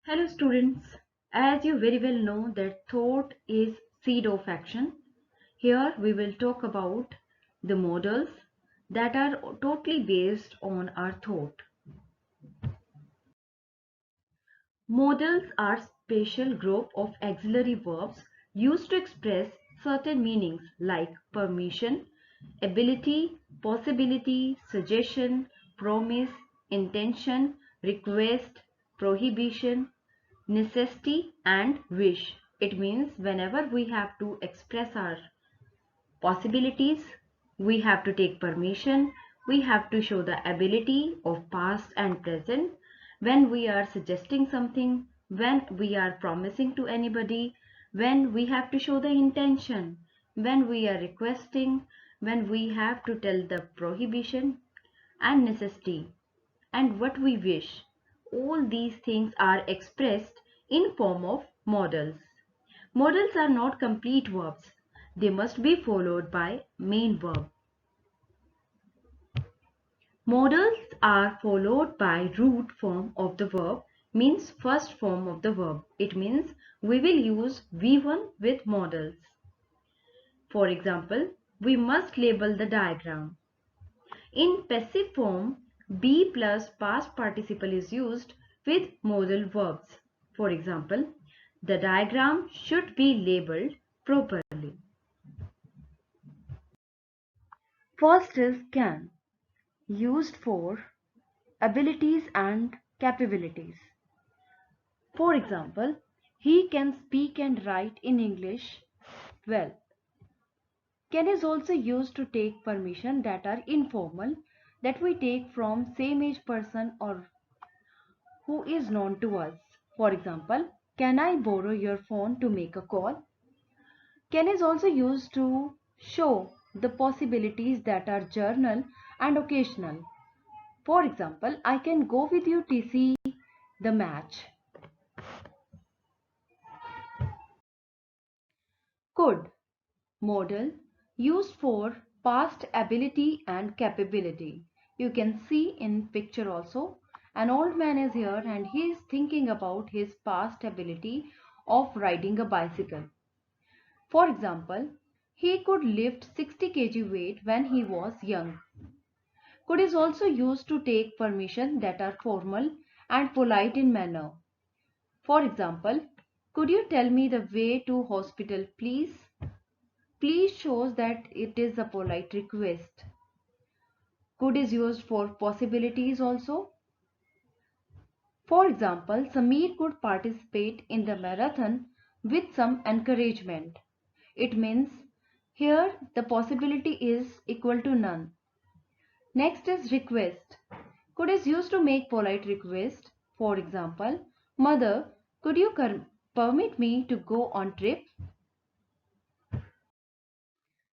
Hello students, as you very well know that thought is seed of action. Here we will talk about the models that are totally based on our thought. Modals are special group of auxiliary verbs used to express certain meanings like permission, ability, possibility, suggestion, promise, intention, request, prohibition, necessity and wish. It means whenever we have to express our possibilities, we have to take permission, we have to show the ability of past and present, when we are suggesting something, when we are promising to anybody, when we have to show the intention, when we are requesting, when we have to tell the prohibition and necessity and what we wish. All these things are expressed in form of modals. Modals are not complete verbs. They must be followed by main verb. Modals are followed by root form of the verb, means first form of the verb. It means we will use V1 with modals. For example, we must label the diagram. In passive form, be plus past participle is used with modal verbs. For example, the diagram should be labeled properly. First is can, used for abilities and capabilities. For example, he can speak and write in English well. Can is also used to take permission that are informal, that we take from same age person or who is known to us. For example, can I borrow your phone to make a call? Can is also used to show the possibilities that are journal and occasional. For example, I can go with you to see the match. Could, modal, used for past ability and capability. You can see in picture also an old man is here and he is thinking about his past ability of riding a bicycle. For example, he could lift 60 kg weight when he was young. Could is also used to take permission that are formal and polite in manner. For example, could you tell me the way to hospital please? Please shows that it is a polite request. Could is used for possibilities also. For example, Sameer could participate in the marathon with some encouragement. It means here the possibility is equal to none. Next is request. Could is used to make polite request. For example, Mother, could you permit me to go on trip?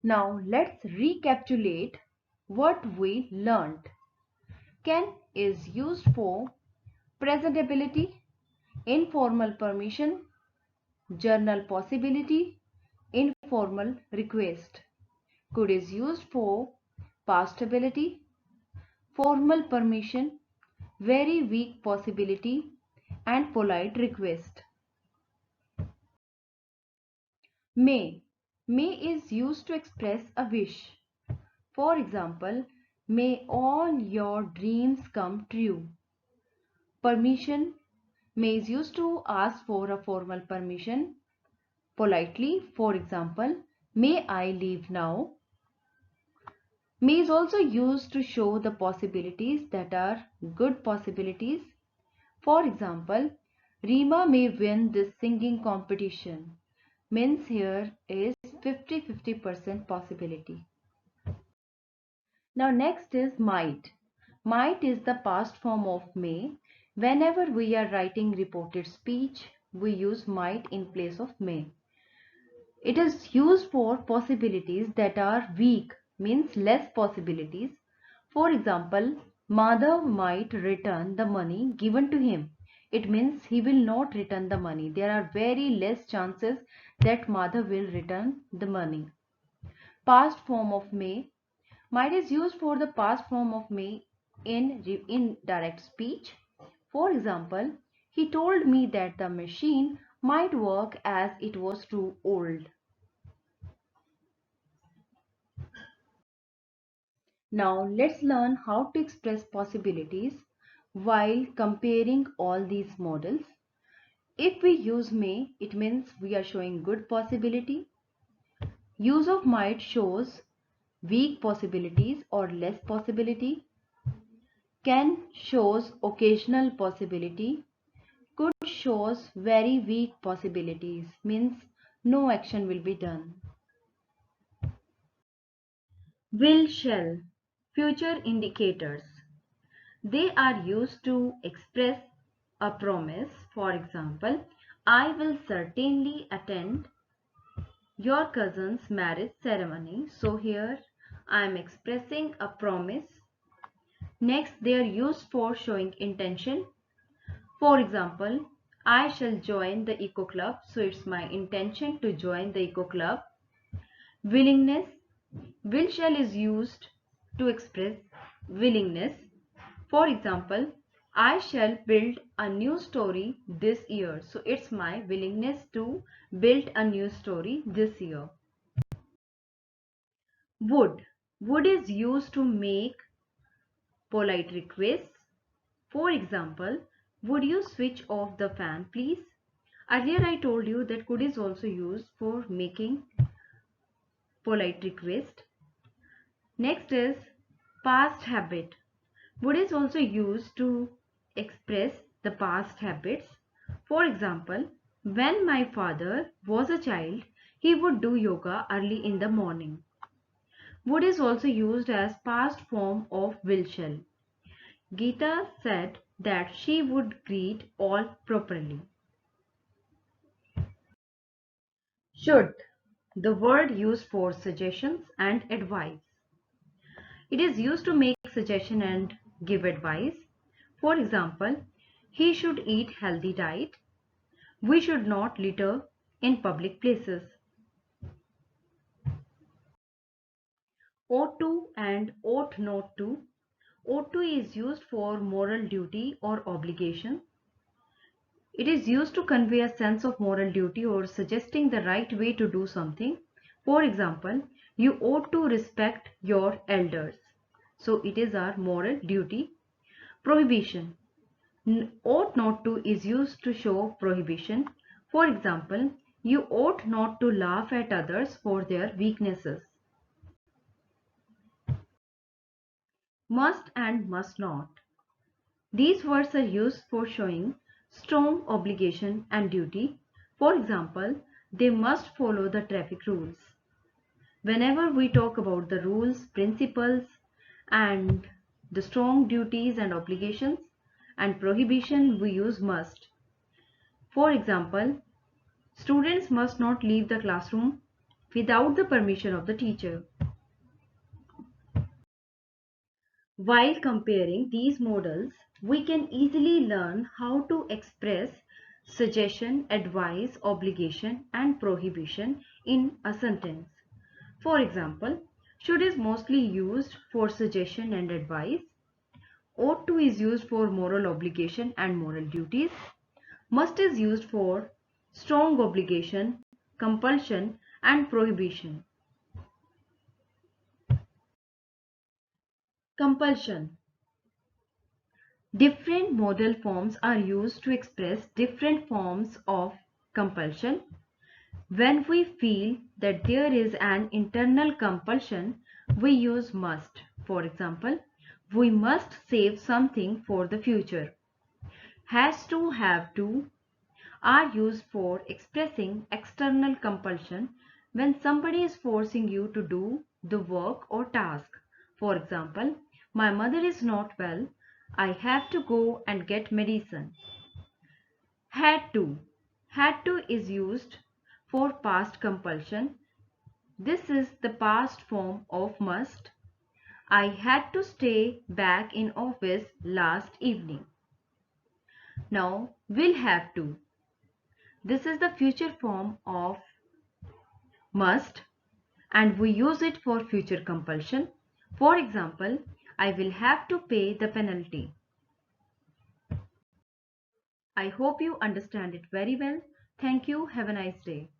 Now let's recapitulate what we learned. Can is used for presentability, informal permission, journal possibility, informal request. Could is used for past ability, formal permission, very weak possibility, and polite request. May. May is used to express a wish. For example, may all your dreams come true. Permission. May is used to ask for a formal permission. Politely, for example, may I leave now? May is also used to show the possibilities that are good possibilities. For example, Rima may win this singing competition. Means here is 50-50% possibility. Now next is might. Might is the past form of may. Whenever we are writing reported speech, we use might in place of may. It is used for possibilities that are weak, means less possibilities. For example, Madhav might return the money given to him. It means he will not return the money. There are very less chances that Madhav will return the money. Past form of may. Might is used for the past form of may in indirect speech. For example, He told me that the machine might work as it was too old. Now let's learn how to express possibilities while comparing all these models. If we use may, it means we are showing good possibility. Use of might shows weak possibilities or less possibility. Can shows occasional possibility. Could shows very weak possibilities, means no action will be done. Will, shall, future indicators. They are used to express a promise. For example, I will certainly attend your cousin's marriage ceremony. So here I am expressing a promise. Next, they are used for showing intention. For example, I shall join the Eco Club. So it's my intention to join the Eco Club. Willingness. Will shall is used to express willingness. For example, I shall build a new story this year. So it's my willingness to build a new story this year. Would. Would is used to make polite requests. For example, would you switch off the fan please? Earlier I told you that could is also used for making polite request. Next is past habit. Would is also used to express the past habits. For example, when my father was a child, he would do yoga early in the morning. Would is also used as past form of will shall. Geeta said that she would greet all properly. Should, the word used for suggestions and advice. It is used to make suggestion and give advice. For example, he should eat healthy diet. We should not litter in public places. Ought to and ought not to. Ought to is used for moral duty or obligation. It is used to convey a sense of moral duty or suggesting the right way to do something. For example, you ought to respect your elders. So it is our moral duty. Prohibition. Ought not to is used to show prohibition. For example, you ought not to laugh at others for their weaknesses. Must and must not. These words are used for showing strong obligation and duty. For example, they must follow the traffic rules. Whenever we talk about the rules, principles, and the strong duties and obligations and prohibition, we use must. For example, students must not leave the classroom without the permission of the teacher. While comparing these models, we can easily learn how to express suggestion, advice, obligation, and prohibition in a sentence. For example, should is mostly used for suggestion and advice. Ought to is used for moral obligation and moral duties. Must is used for strong obligation, compulsion, and prohibition. Compulsion. Different modal forms are used to express different forms of compulsion. When we feel that there is an internal compulsion, we use must. For example, we must save something for the future. Has to, have to are used for expressing external compulsion when somebody is forcing you to do the work or task. For example, my mother is not well. I have to go and get medicine. Had to. Had to is used for past compulsion. This is the past form of must. I had to stay back in office last evening. Now, will have to. This is the future form of must and we use it for future compulsion. For example, I will have to pay the penalty. I hope you understand it very well. Thank you. Have a nice day.